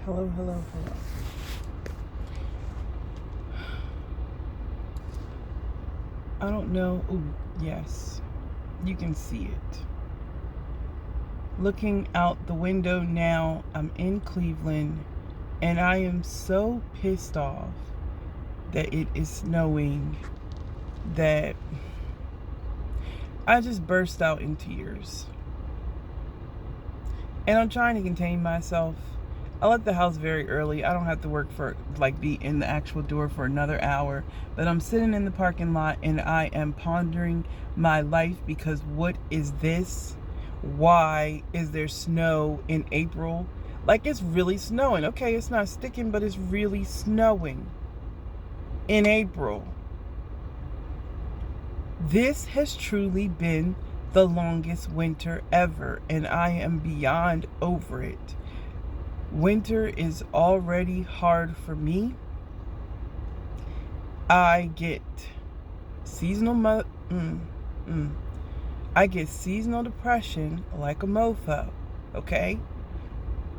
Hello, hello, hello. I don't know. Oh, yes. You can see it. Looking out the window now, I'm in Cleveland, and I am so pissed off that it is snowing that I just burst out in tears. And I'm trying to contain myself. I left the house very early. I don't have to work for, be in the actual door for another hour. But I'm sitting in the parking lot and I am pondering my life because what is this? Why is there snow in April? Like, it's really snowing. Okay, it's not sticking, but it's really snowing in April. This has truly been the longest winter ever, and I am beyond over it. Winter is already hard for me. I get seasonal I get seasonal depression like a mofo. Okay?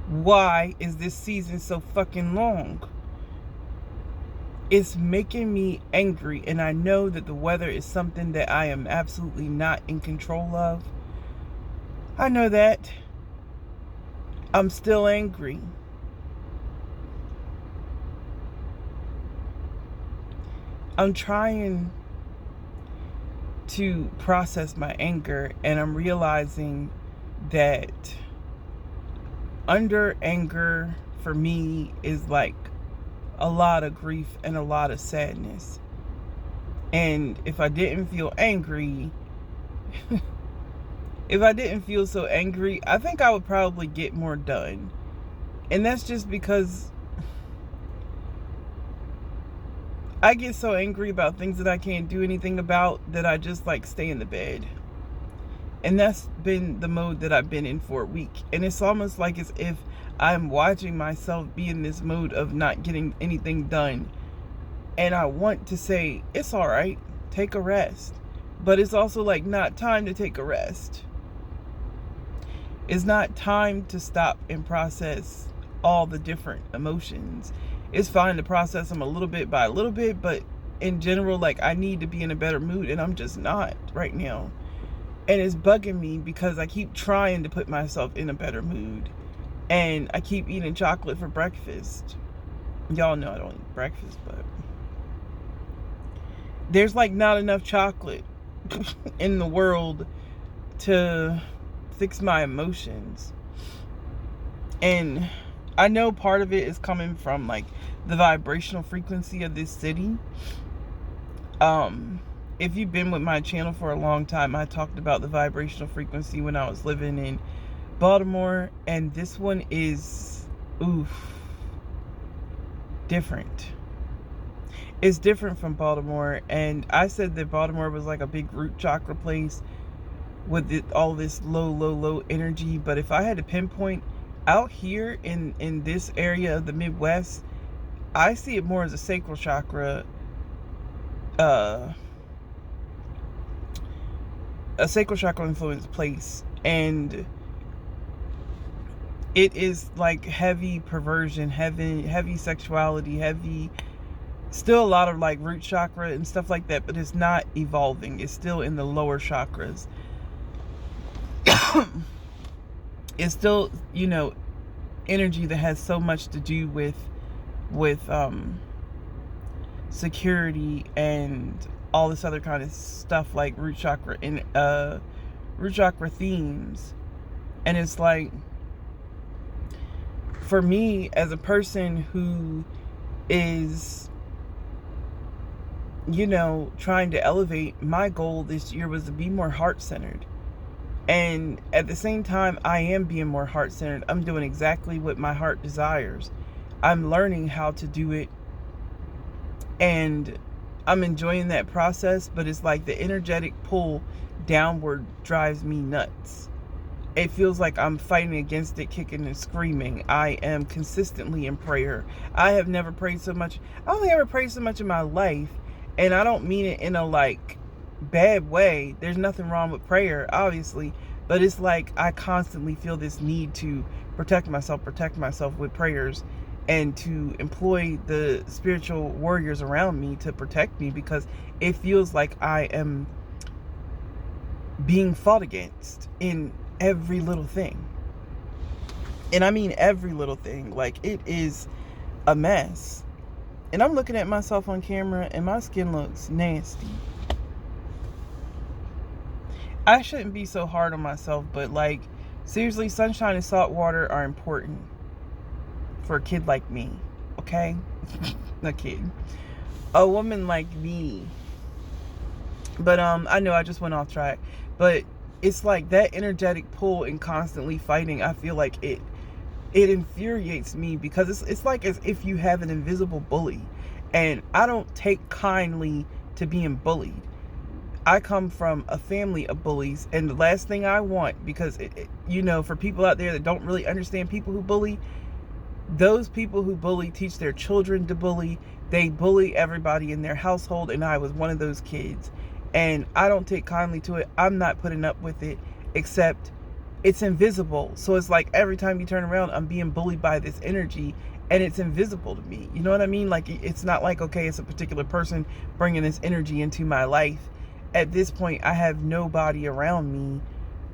Why is this season so fucking long? It's making me angry, and I know that the weather is something that I am absolutely not in control of. I know that. I'm still angry. I'm trying to process my anger, and I'm realizing that under anger for me is like a lot of grief and a lot of sadness. And if I didn't feel angry, if I didn't feel so angry, I think I would probably get more done. And that's just because I get so angry about things that I can't do anything about that I just stay in the bed. And that's been the mode that I've been in for a week. And it's almost like as if I'm watching myself be in this mode of not getting anything done. And I want to say, it's all right, take a rest. But it's also not time to take a rest. It's not time to stop and process all the different emotions. It's fine to process them a little bit by a little bit, but in general, I need to be in a better mood, and I'm just not right now. And it's bugging me because I keep trying to put myself in a better mood. And I keep eating chocolate for breakfast. Y'all know I don't eat breakfast, but there's not enough chocolate in the world to fix my emotions. And I know part of it is coming from the vibrational frequency of this city. If you've been with my channel for a long time, I talked about the vibrational frequency when I was living in Baltimore, and this one is different. It's different from Baltimore, and I said that Baltimore was like a big root chakra place with all this low energy. But if I had to pinpoint out here in this area of the Midwest, I see it more as a sacral chakra, a sacral chakra influenced place. And it is heavy perversion, heavy sexuality, heavy, still a lot of root chakra and stuff like that, but it's not evolving. It's still in the lower chakras. It's still, energy that has so much to do with security and all this other kind of stuff, like root chakra and root chakra themes. And it's for me, as a person who is trying to elevate, my goal this year was to be more heart-centered. And at the same time, I am being more heart-centered. I'm doing exactly what my heart desires. I'm learning how to do it, and I'm enjoying that process. But it's the energetic pull downward drives me nuts. It feels like I'm fighting against it, kicking and screaming. I am consistently in prayer. I have never prayed so much. I don't think I ever prayed so much in my life. And I don't mean it in a bad way. There's nothing wrong with prayer, obviously. But it's like I constantly feel this need to protect myself with prayers, and to employ the spiritual warriors around me to protect me, because it feels like I am being fought against in every little thing. And I mean every little thing. Like, it is a mess. And I'm looking at myself on camera and my skin looks nasty. I shouldn't be so hard on myself, but like, seriously, sunshine and salt water are important for a kid like me, okay? A kid. A woman like me. But I know I just went off track. But it's like that energetic pull and constantly fighting, I feel like it infuriates me, because it's like as if you have an invisible bully. And I don't take kindly to being bullied. I come from a family of bullies, and the last thing I want, because for people out there that don't really understand people who bully, those people who bully teach their children to bully. They bully everybody in their household, and I was one of those kids. And I don't take kindly to it. I'm not putting up with it, except it's invisible. So it's like every time you turn around, I'm being bullied by this energy, and it's invisible to me. You know what I mean? Like, it's not like, okay, it's a particular person bringing this energy into my life. At this point, I have nobody around me,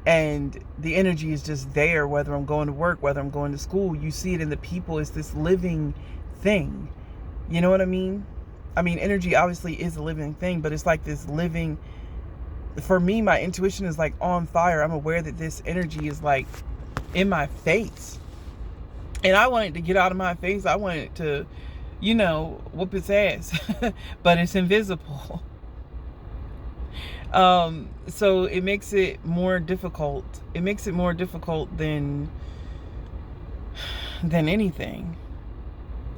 and the energy is just there, whether I'm going to work, whether I'm going to school. You see it in the people. It's this living thing. You know what I mean? I mean, energy obviously is a living thing, but it's like this living, for me, my intuition is like on fire. I'm aware that this energy is like in my face, and I want it to get out of my face. I want it to, whoop its ass, but it's invisible. So it makes it more difficult. It makes it more difficult than anything.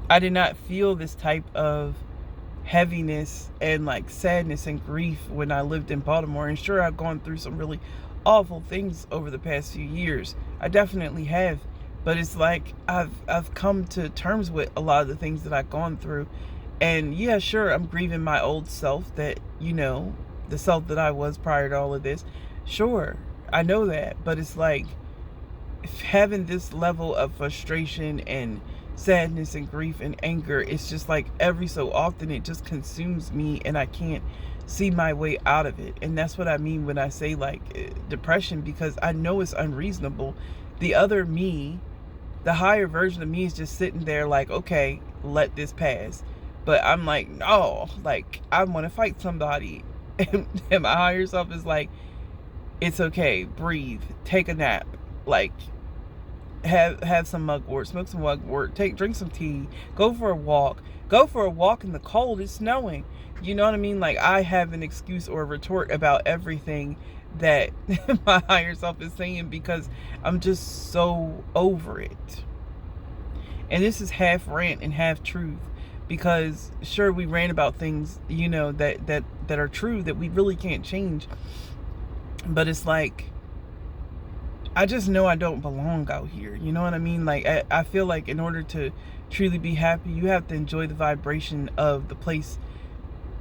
I did not feel this type of heaviness and like sadness and grief when I lived in Baltimore. And sure, I've gone through some really awful things over the past few years. I definitely have. But it's like I've come to terms with a lot of the things that I've gone through. And yeah, sure, I'm grieving my old self, that, the self that I was prior to all of this. Sure, I know that. But it's like having this level of frustration and sadness and grief and anger, it's just like every so often it just consumes me, and I can't see my way out of it. And that's what I mean when I say like depression, because I know it's unreasonable. The other me, the higher version of me, is just sitting there like, okay, let this pass. But I'm like, no, like, I want to fight somebody. And my higher self is like, it's okay, breathe, take a nap, like, have some mugwort, smoke some mugwort, drink some tea, go for a walk in the cold. It's snowing. You know what I mean? Like, I have an excuse or a retort about everything that my higher self is saying, because I'm just so over it. And this is half rant and half truth, because sure, we rant about things, that are true, that we really can't change. But it's like, I just know I don't belong out here. You know what I mean? Like, I feel like in order to truly be happy, you have to enjoy the vibration of the place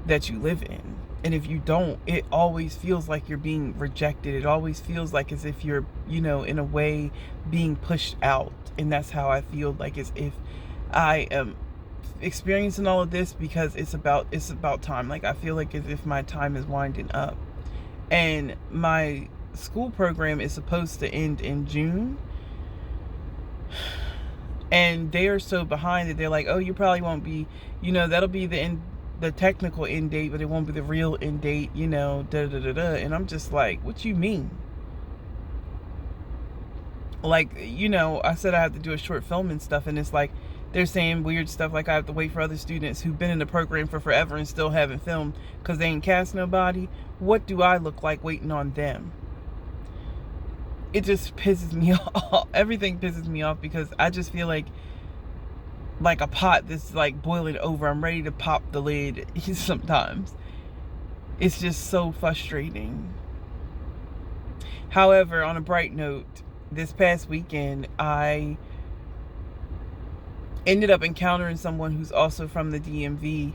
that you live in. And if you don't, it always feels like you're being rejected. It always feels like as if you're, in a way, being pushed out. And that's how I feel, like, as if I am experiencing all of this because it's about time. Like, I feel like as if my time is winding up. And my school program is supposed to end in June, and they are so behind that they're like, oh, you probably won't be, that'll be the technical end date, but it won't be the real end date, And I'm just like, what you mean? Like, I said I have to do a short film and stuff, and it's like they're saying weird stuff like I have to wait for other students who've been in the program for forever and still haven't filmed because they ain't cast nobody. What do I look like waiting on them? It just pisses me off. Everything pisses me off, because I just feel like a pot that's like boiling over. I'm ready to pop the lid sometimes. It's just so frustrating. However, on a bright note, this past weekend, I ended up encountering someone who's also from the DMV,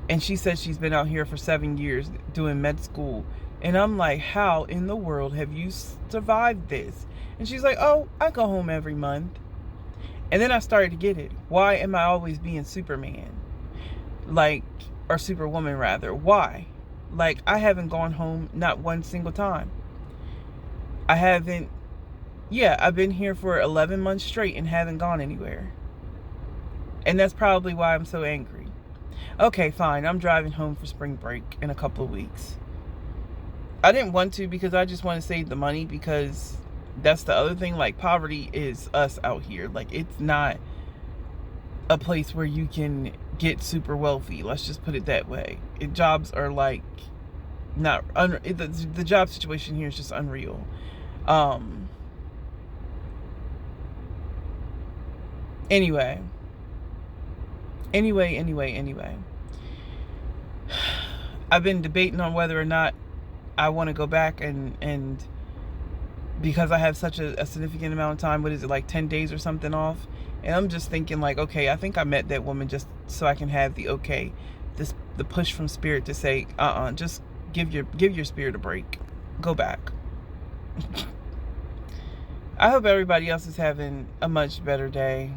and she said she's been out here for 7 years doing med school. And I'm like, how in the world have you survived this? And she's like, oh, I go home every month. And then I started to get it. Why am I always being Superman? Like, or Superwoman rather. Why? Like, I haven't gone home not one single time. I haven't, yeah, I've been here for 11 months straight and haven't gone anywhere. And that's probably why I'm so angry. Okay, fine. I'm driving home for spring break in a couple of weeks. I didn't want to because I just want to save the money, because that's the other thing. Like, poverty is us out here. Like, it's not a place where you can get super wealthy. Let's just put it that way. Jobs are like not the job situation here is just unreal. Anyway. I've been debating on whether or not I want to go back and because I have such a significant amount of time, what is it, like 10 days or something off? And I'm just thinking like, okay, I think I met that woman just so I can have the the push from spirit to say, just give your spirit a break. Go back. I hope everybody else is having a much better day.